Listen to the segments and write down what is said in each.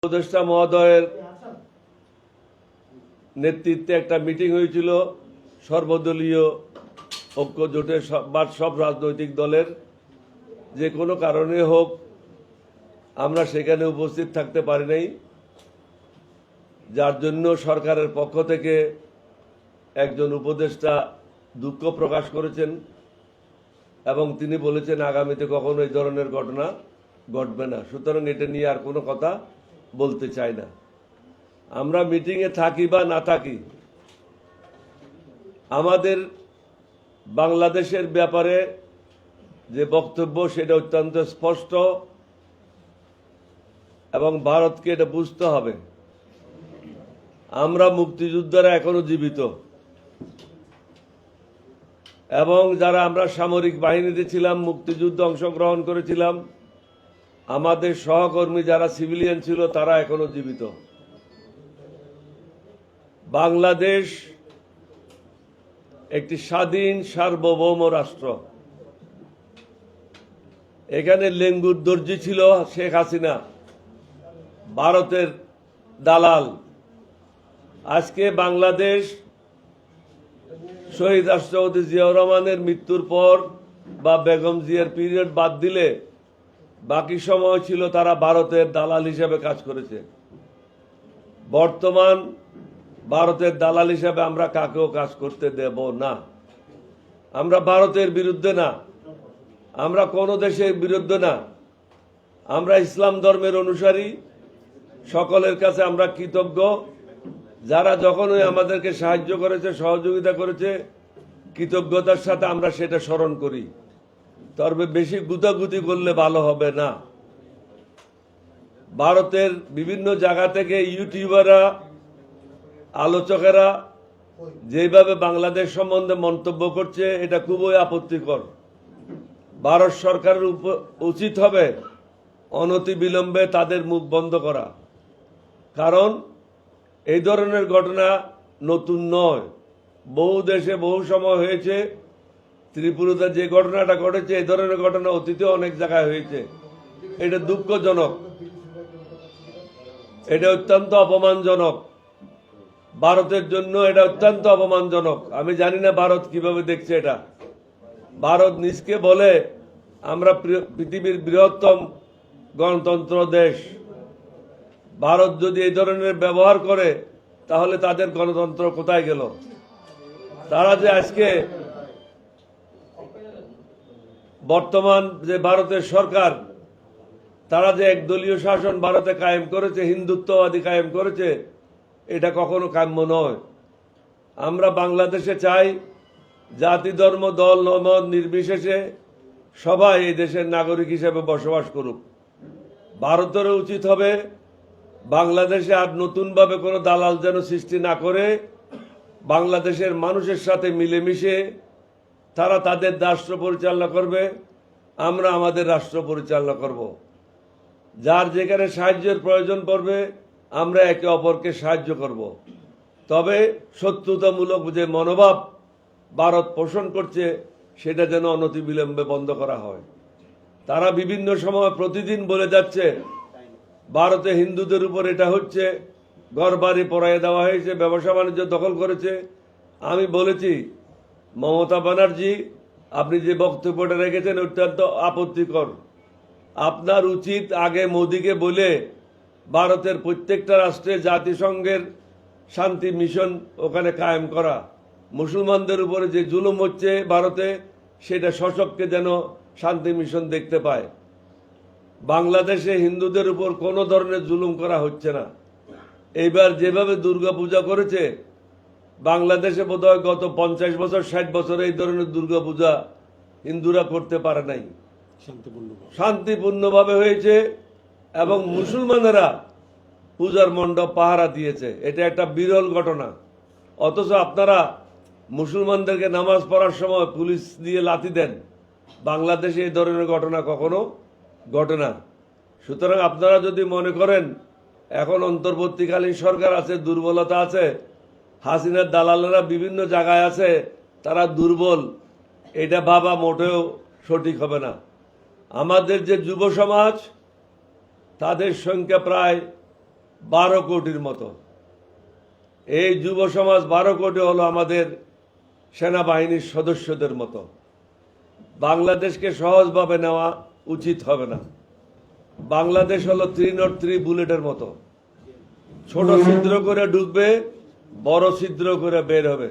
উপদেষ্টা মহোদয়ের নেতৃত্বে একটা মিটিং হয়েছিল সর্বদলীয় ঐক্য জোটের সব রাজনৈতিক দলের। যে কোনো কারণে হোক আমরা সেখানে উপস্থিত থাকতে পারি নাই, যার জন্য সরকারের পক্ষ থেকে একজন উপদেষ্টা দুঃখ প্রকাশ করেছেন এবং তিনি বলেছেন আগামীতে কখনো এই ধরনের ঘটনা ঘটবে না। সুতরাং এটা নিয়ে আর কোনো কথা বলতে চাই না। আমরা মিটিংয়ে থাকি বা না থাকি, আমাদের বাংলাদেশের ব্যাপারে যে বক্তব্য সেটা অত্যন্ত স্পষ্ট এবং ভারতকে এটা বুঝতে হবে। আমরা মুক্তিযোদ্ধারা এখনো জীবিত এবং যারা আমরা সামরিক বাহিনীতে ছিলাম, মুক্তিযুদ্ধে অংশগ্রহণ করেছিলাম, আমাদের সহকর্মী যারা সিভিলিয়ান ছিল তারা এখনো জীবিত। বাংলাদেশ একটি স্বাধীন সার্বভৌম রাষ্ট্র। এখানে লেঙ্গুর দর্জি ছিল শেখ হাসিনা, ভারতের দালাল। আজকে বাংলাদেশ শহীদ রাষ্ট্রপতি জিয়াউর রহমানের মৃত্যুর পর বা বেগম জিয়ার পিরিয়ড বাদ দিলে বাকি সময় ছিল তারা ভারতের দালাল হিসেবে কাজ করেছে। বর্তমান ভারতের দালাল হিসেবে আমরা কাকেও কাজ করতে দেব না। আমরা ভারতের বিরুদ্ধে না, আমরা কোনো দেশের বিরুদ্ধে না। আমরা ইসলাম ধর্মের অনুসারী, সকলের কাছে আমরা কৃতজ্ঞ। যারা যখনই আমাদেরকে সাহায্য করেছে, সহযোগিতা করেছে, কৃতজ্ঞতার সাথে আমরা সেটা স্মরণ করি। তবে বেশি গুতাগুতি করলে ভালো হবে না। ভারতের বিভিন্ন জায়গা থেকে ইউটিউবাররা, আলোচকেরা যেভাবে বাংলাদেশ সম্বন্ধে মন্তব্য করছে এটা খুবই আপত্তিকর। ভারত সরকারের উচিত হবে অনতিবিলম্বে তাদের মুখ বন্ধ করা। কারণ এই ধরনের ঘটনা নতুন নয়, বহু দেশে বহু সময় হয়েছে। ত্রিপুরাতে যে ঘটনাটা ঘটেছে, এই ধরনের ঘটনা অতীতে অনেক জায়গায় হয়েছে। এটা দুঃখজনক, এটা অত্যন্ত অপমানজনক। ভারতের জন্য এটা অত্যন্ত অপমানজনক। আমি জানি না ভারত কিভাবে দেখছে এটা। ভারত নিজকে বলে আমরা পৃথিবীর বৃহত্তম গণতন্ত্র দেশ। ভারত যদি এই ধরনের ব্যবহার করে তাহলে তাদের গণতন্ত্র কোথায় গেল? তারা যে আজকে বর্তমান যে ভারতের সরকার, তারা যে একদলীয় শাসন ভারতে কায়েম করেছে, হিন্দুত্ববাদী কায়েম করেছে, এটা কখনো কাম্য নয়। আমরা বাংলাদেশে চাই জাতি, ধর্ম, দল, মত নির্বিশেষে সবাই এই দেশের নাগরিক হিসেবে বসবাস করুক। ভারতেরও উচিত হবে বাংলাদেশে আর নতুনভাবে কোনো দালাল যেন সৃষ্টি না করে বাংলাদেশের মানুষের সাথে মিলেমিশে তারা তাদের রাষ্ট্র পরিচালনা করবে, আমরা আমাদের রাষ্ট্র পরিচালনা করব। যার যেখানে সাহায্যের প্রয়োজন পড়বে আমরা একে অপরকে সাহায্য করব। তবে শত্রুতামূলক যে মনোভাব ভারত পোষণ করছে সেটা যেন অনতিবিলম্বে বন্ধ করা হয়। তারা বিভিন্ন সময় প্রতিদিন বলে যাচ্ছে ভারতে হিন্দুদের উপর এটা হচ্ছে, ঘরবাড়ি পড়াইয়ে দেওয়া হয়েছে, ব্যবসা বাণিজ্য দখল করেছে। আমি বলেছি, মমতা ব্যানার্জি আপনি যে বক্তব্যটা রেখেছেন অত্যন্ত আপত্তিকর। আপনার উচিত আগে মোদিকে বলে ভারতের প্রত্যেকটা রাষ্ট্রে জাতিসংঘের শান্তি মিশন ওখানে কায়েম করা। মুসলমানদের উপরে যে জুলুম হচ্ছে ভারতে, সেটা সশক্তকে যেন শান্তি মিশন দেখতে পায়। বাংলাদেশে হিন্দুদের উপর কোনো ধরনের জুলুম করা হচ্ছে না। এইবার যেভাবে দুর্গাপূজা করেছে, বাংলাদেশে বোধহয় গত 50 বছর 60 বছরে এই ধরনের দুর্গাপূজা হিন্দুরা করতে পারে নাই। শান্তিপূর্ণভাবে হয়েছে এবং মুসলমানেরা পূজার মণ্ডপ পাহারা দিয়েছে। এটা একটা বিরল ঘটনা। অথচ আপনারা মুসলমানদেরকে নামাজ পড়ার সময় পুলিশ দিয়ে লাথি দেন। বাংলাদেশে এই ধরনের ঘটনা কখনো ঘটে না। সুতরাং আপনারা যদি মনে করেন এখন অন্তর্বর্তীকালীন সরকার আছে, দুর্বলতা আছে, হাসিনার দালালেরা বিভিন্ন জায়গায় আছে, তারা দুর্বল, এটা ভাবা মোটেও সঠিক হবে না। আমাদের যে যুব সমাজ তাদের সংখ্যা প্রায় 12 কোটির মতো। এই যুব সমাজ 12 কোটি হলো আমাদের সেনাবাহিনীর সদস্যদের মতো। বাংলাদেশকে সহজভাবে নেওয়া উচিত হবে না। বাংলাদেশ হলো 303 বুলেটের মতো, ছোট ছিদ্র করে ঢুকবে, বড় ছিদ্র করে বের হবে।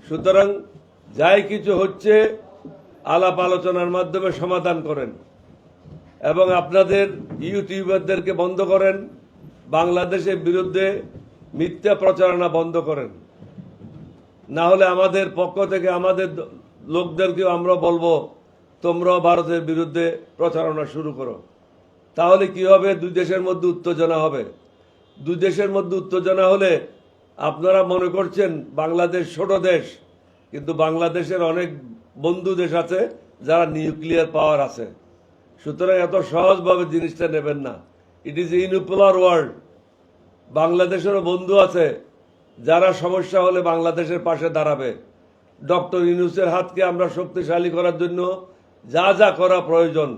সুতরাং যাই কিছু হচ্ছে আলাপ আলোচনার মাধ্যমে সমাধান করেন এবং আপনাদের ইউটিউবারদেরকে বন্ধ করেন, বাংলাদেশের বিরুদ্ধে মিথ্যা প্রচারণা বন্ধ করেন। না হলে আমাদের পক্ষ থেকে আমাদের লোকদেরকেও আমরা বলবো তোমরাও ভারতের বিরুদ্ধে প্রচারণা শুরু করো। তাহলে কি হবে? দুই দেশের মধ্যে উত্তেজনা হবে। দুই দেশের মধ্যে উত্তেজনা হলে আপনারা মনে করছেন বাংলাদেশ ছোট দেশ, কিন্তু বাংলাদেশের অনেক বন্ধু দেশ আছে যারা নিউক্লিয়ার পাওয়ার আছে। সুতরাং এত সহজভাবে জিনিসটা নেবেন না। It is unipolar world. বাংলাদেশেরও বন্ধু আছে যারা সমস্যা হলে বাংলাদেশের পাশে দাঁড়াবে। ডক্টর ইউনূসের হাতকে আমরা শক্তিশালী করার জন্য যা যা করা প্রয়োজন,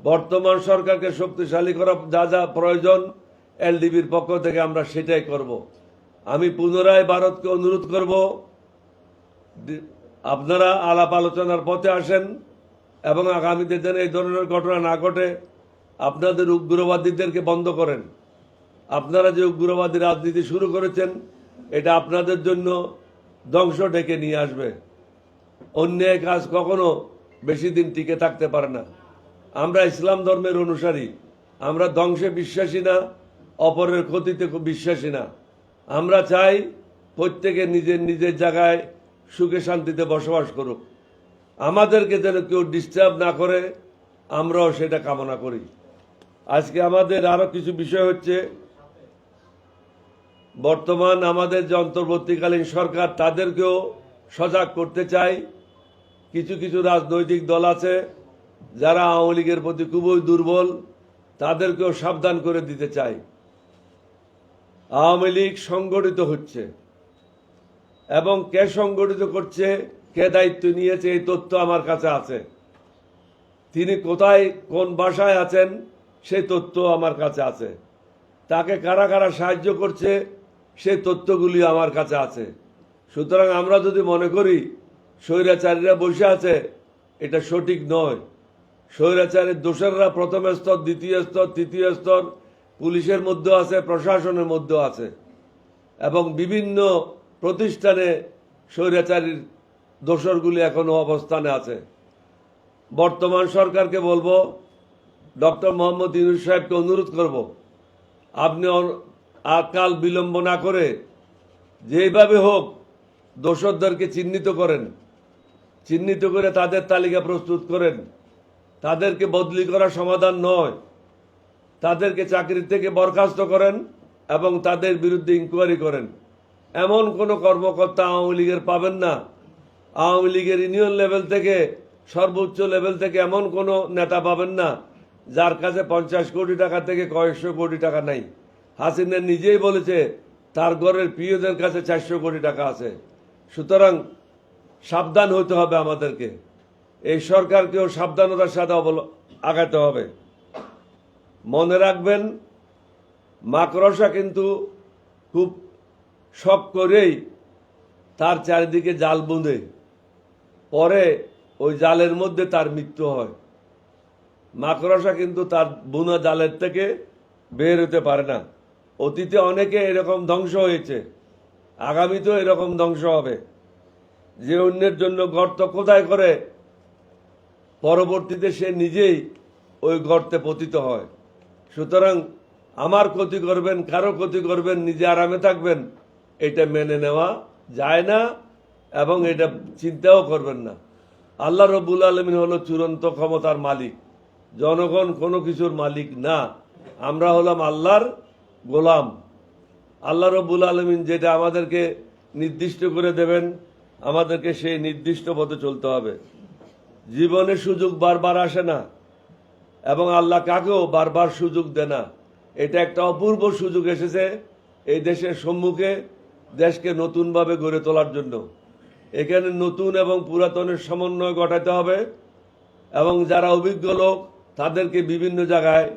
বর্তমান সরকারকে শক্তিশালী করা যা যা প্রয়োজন, এলডিবির পক্ষ থেকে আমরা সেটাই করব। আমি পুনরায় ভারতকে অনুরোধ করব, আপনারা আলাপ আলোচনার পথে আসেন এবং আগামীতে যেন এই ধরনের ঘটনা না ঘটে। আপনাদের উগ্রবাদীদেরকে বন্ধ করেন। আপনারা যে উগ্রবাদী রাজনীতি শুরু করেছেন, এটা আপনাদের জন্য ধ্বংস ডেকে নিয়ে আসবে। অন্যায় কাজ কখনো বেশি দিন টিকে থাকতে পারে না। আমরা ইসলাম ধর্মের অনুসারী, আমরা ধ্বংসে বিশ্বাসী না, অপরের ক্ষতিতে বিশ্বাসী না। আমরা চাই প্রত্যেকে নিজের নিজের জায়গায় সুখে শান্তিতে বসবাস করুক। আমাদেরকে যেন কেউ ডিস্টার্ব না করে, আমরাও সেটা কামনা করি। আজকে আমাদের আরো কিছু বিষয় হচ্ছে, বর্তমান আমাদের যে অন্তর্বর্তীকালীন সরকার, তাদেরকেও সজাগ করতে চাই। কিছু কিছু রাজনৈতিক দল আছে যারা আওয়ামী লীগের প্রতি খুবই দুর্বল, তাদেরকেও সাবধান করে দিতে চাই। আওয়ামী লীগ সংগঠিত হচ্ছে এবং কে সংগঠিত করছে, কে দায়িত্ব নিয়েছে, এই তথ্য আমার কাছে আছে। তিনি কোথায় কোন বাসায় আছেন সেই তথ্য আমার কাছে আছে। তাকে কারা কারা সাহায্য করছে সেই তথ্যগুলি আমার কাছে আছে। সুতরাং আমরা যদি মনে করি স্বৈরাচারীরা বসে আছে, এটা সঠিক নয়। স্বৈরাচারীর দোসররা প্রথম স্তর, দ্বিতীয় স্তর, তৃতীয় স্তর, পুলিশের মধ্যে আছে, প্রশাসনের মধ্যে আছে এবং বিভিন্ন প্রতিষ্ঠানে স্বৈরাচারীর দোসরগুলি এখনো অবস্থানে আছে। বর্তমান সরকারকে বলবো, ডক্টর মোহাম্মদ ইউনূস সাহেবকে অনুরোধ করব, আপনি আর কাল বিলম্ব না করে যেভাবে হোক দোসরদেরকে চিহ্নিত করেন, চিহ্নিত করে তাদের তালিকা প্রস্তুত করেন। তাদেরকে বদলি করা সমাধান নয়, তাদেরকে চাকরি থেকে বরখাস্ত করেন এবং তাদের বিরুদ্ধে ইনকোয়ারি করেন। এমন কোনো কর্মকর্তা আওয়ামী লীগের পাবেন না, আওয়ামী লীগের ইউনিয়ন লেভেল থেকে সর্বোচ্চ লেভেল থেকে এমন কোনো নেতা পাবেন না যার কাছে 50 কোটি টাকা থেকে কয়েকশো কোটি টাকা নাই। হাসিনা নিজেই বলেছে তার ঘরের প্রিয়দের কাছে 400 কোটি টাকা আছে। সুতরাং সাবধান হতে হবে আমাদেরকে। এই সরকারকেও সাবধানতার সাথে আগাতে হবে। মনে রাখবেন, মাকড়সা কিন্তু খুব শখ করেই তার চারিদিকে জাল বুঁদে, পরে ওই জালের মধ্যে তার মৃত্যু হয়। মাকড়সা কিন্তু তার বুনা জালের থেকে বের হতে পারে না। অতীতে অনেকে এরকম ধ্বংস হয়েছে, আগামীতেও এরকম ধ্বংস হবে। যে অন্যের জন্য গর্ত কোথায় করে, পরবর্তীতে সে নিজেই ওই গর্তে পতিত হয়। সুতরাং আমার ক্ষতি করবেন, কারো ক্ষতি করবেন, নিজে আরামে থাকবেন, এটা মেনে নেওয়া যায় না এবং এটা চিন্তাও করবেন না। আল্লাহ রব্বুল আলামিন হলো চূড়ান্ত ক্ষমতার মালিক, জনগণ কোনো কিছুর মালিক না। আমরা হলাম আল্লাহর গোলাম। আল্লাহ রব্বুল আলামিন যেটা আমাদেরকে নির্দিষ্ট করে দেবেন, আমাদেরকে সেই নির্দিষ্ট পথে চলতে হবে। জীবনে সুযোগ বারবার আসে না এবং আল্লাহ কাকেও বারবার সুযোগ দেয় না। এটা একটা অপূর্ব সুযোগ এসেছে এই দেশের সম্মুখে, দেশকে নতুনভাবে গড়ে তোলার জন্য। এখানে নতুন এবং পুরাতনের সমন্বয় ঘটাতে হবে এবং যারা অভিজ্ঞ লোক তাদেরকে বিভিন্ন জায়গায়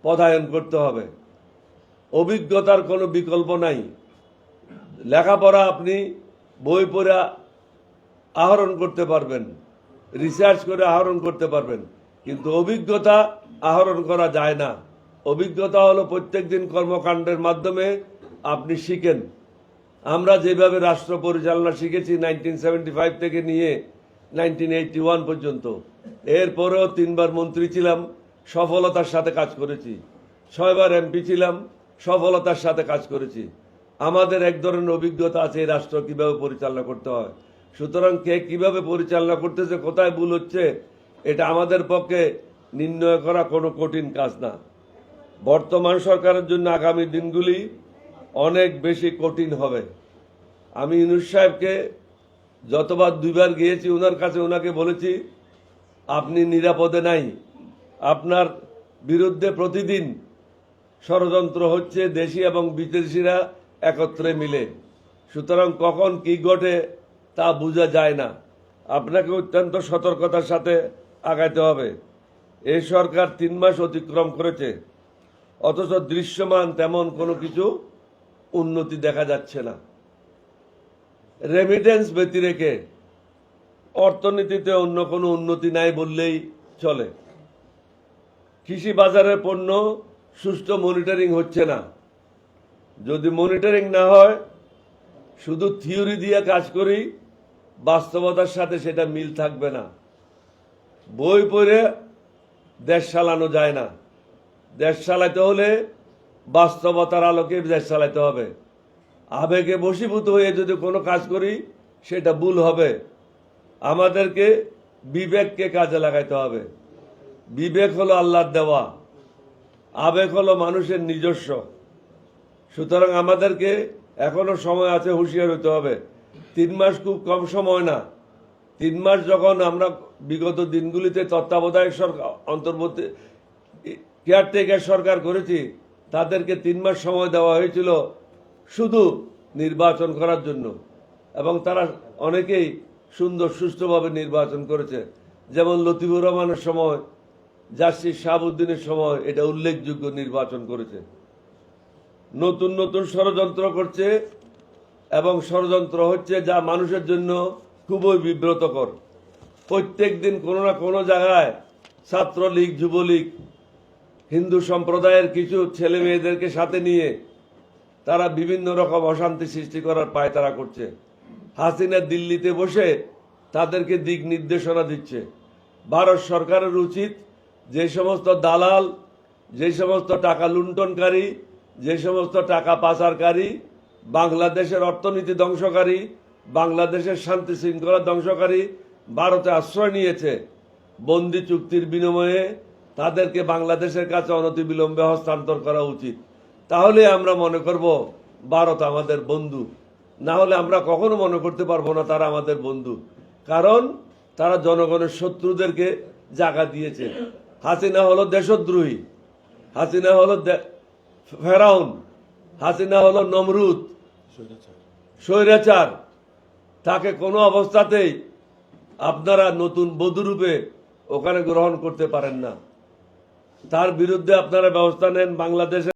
পদায়ন করতে হবে। অভিজ্ঞতার কোনো বিকল্প নাই। লেখাপড়া আপনি বই পড়ে আহরণ করতে পারবেন, রিসার্চ করে আহরণ করতে পারবেন, কিন্তু অভিজ্ঞতা আহরণ করা যায় না। অভিজ্ঞতা হলো প্রত্যেকদিন কর্মকাণ্ডের মাধ্যমে আপনি শিখেন। আমরা যেভাবে রাষ্ট্র পরিচালনা শিখেছি 1975 থেকে নিয়ে 1981 পর্যন্ত, এরপরেও 3 বার মন্ত্রী ছিলাম, সফলতার সাথে কাজ করেছি। 6 বার এমপি ছিলাম, সফলতার সাথে কাজ করেছি। আমাদের এক ধরনের অভিজ্ঞতা আছে এই রাষ্ট্র কিভাবে পরিচালনা করতে হয়। সুতরাং কে কিভাবে পরিচালনা করতেছে, কোথায় ভুল হচ্ছে, এটা আমাদের পক্ষে নির্ণয় করা কোনো কঠিন কাজ না। বর্তমান সরকারের জন্য আগামী দিনগুলি অনেক বেশি কঠিন হবে। আমি ইউনূস সাহেবকে যতবার 2 বার গিয়েছি ওনার কাছে, ওনাকে বলেছি আপনি নিরাপদে নাই, আপনার বিরুদ্ধে প্রতিদিন ষড়যন্ত্র হচ্ছে, দেশি এবং বিদেশিরা একত্রে মিলে। সুতরাং কখন কি ঘটে তা বোঝা যায় না। আপনাকে অত্যন্ত সতর্কতার সাথে আগাইতে হবে। এই সরকার 3 মাস অতিক্রম করেছে, অথচ দৃশ্যমান তেমন কোনো কিছু উন্নতি দেখা যাচ্ছে না। রেমিটেন্স ব্যতি রেখে অর্থনীতিতে অন্য কোনো উন্নতি নাই বললেই চলে। কৃষি বাজারের পণ্য সুষ্ঠু মনিটরিং হচ্ছে না। যদি মনিটরিং না হয়, শুধু থিওরি দিয়ে কাজ করি, বাস্তবতার সাথে সেটা মিল থাকবে না। বই পড়ে দেশ চালানো যায় না। দেশ চালাতে হলে বাস্তবতার আলোকে দেশ চালাতে হবে। আবেগে বশীভূত হয়ে যদি কোনো কাজ করি, সেটা ভুল হবে। আমাদেরকে বিবেককে কাজে লাগাইতে হবে। বিবেক হলো আল্লাহর দেওয়া, আবেগ হলো মানুষের নিজস্ব। সুতরাং আমাদেরকে এখনো সময় আছে, হুঁশিয়ার হতে হবে। 3 মাস খুব কম সময় না। 3 মাস যখন আমরা বিগত দিনগুলিতে তত্ত্বাবধায়ক সরকার, অন্তর্বর্তী কেয়ারটেকার সরকার করেছি, তাদেরকে 3 মাস সময় দেওয়া হয়েছিল শুধু নির্বাচন করার জন্য, এবং তারা অনেকেই সুন্দর সুষ্ঠুভাবে নির্বাচন করেছে। যেমন লতিফুর রহমানের সময়, জাস্টিস শাহাবুদ্দিনের সময় এটা উল্লেখযোগ্য নির্বাচন করেছে। নতুন নতুন ষড়যন্ত্র করছে, এবং ষড়যন্ত্র হচ্ছে যা মানুষের জন্য খুবই বিব্রতকর। প্রত্যেক দিন কোনো না কোনো জায়গায় ছাত্রলীগ, যুবলীগ, হিন্দু সম্প্রদায়ের কিছু ছেলে মেয়েদেরকে সাথে নিয়ে তারা বিভিন্ন রকম অশান্তি সৃষ্টি করার পায়তারা করছে। হাসিনা দিল্লিতে বসে তাদেরকে দিক নির্দেশনা দিচ্ছে। ভারত সরকারের উচিত যে সমস্ত দালাল, যে সমস্ত টাকা লুণ্ঠনকারী, যে সমস্ত টাকা পাচারকারী, বাংলাদেশের অর্থনীতি ধ্বংসকারী, বাংলাদেশের শান্তি শৃঙ্খলা ধ্বংসকারী ভারতে আশ্রয় নিয়েছে, বন্দি চুক্তির বিনিময়ে তাদেরকে বাংলাদেশের কাছে অনতিবিলম্বে হস্তান্তর করা উচিত। তাহলে আমরা মনে করব ভারত আমাদের বন্ধু। না হলে আমরা কখনো মনে করতে পারবো না তারা আমাদের বন্ধু, কারণ তারা জনগণের শত্রুদেরকে জায়গা দিয়েছে। হাসিনা হলো দেশদ্রোহী, হাসিনা হলো ফেরাউন, হাসিনা হলো নমরুদ, স্বৈরাচার। তাকে কোনো অবস্থাতেই আপনারা নতুন বধূরূপে ওখানে গ্রহণ করতে পারেন না। তার বিরুদ্ধে আপনারা ব্যবস্থা নেন। বাংলাদেশে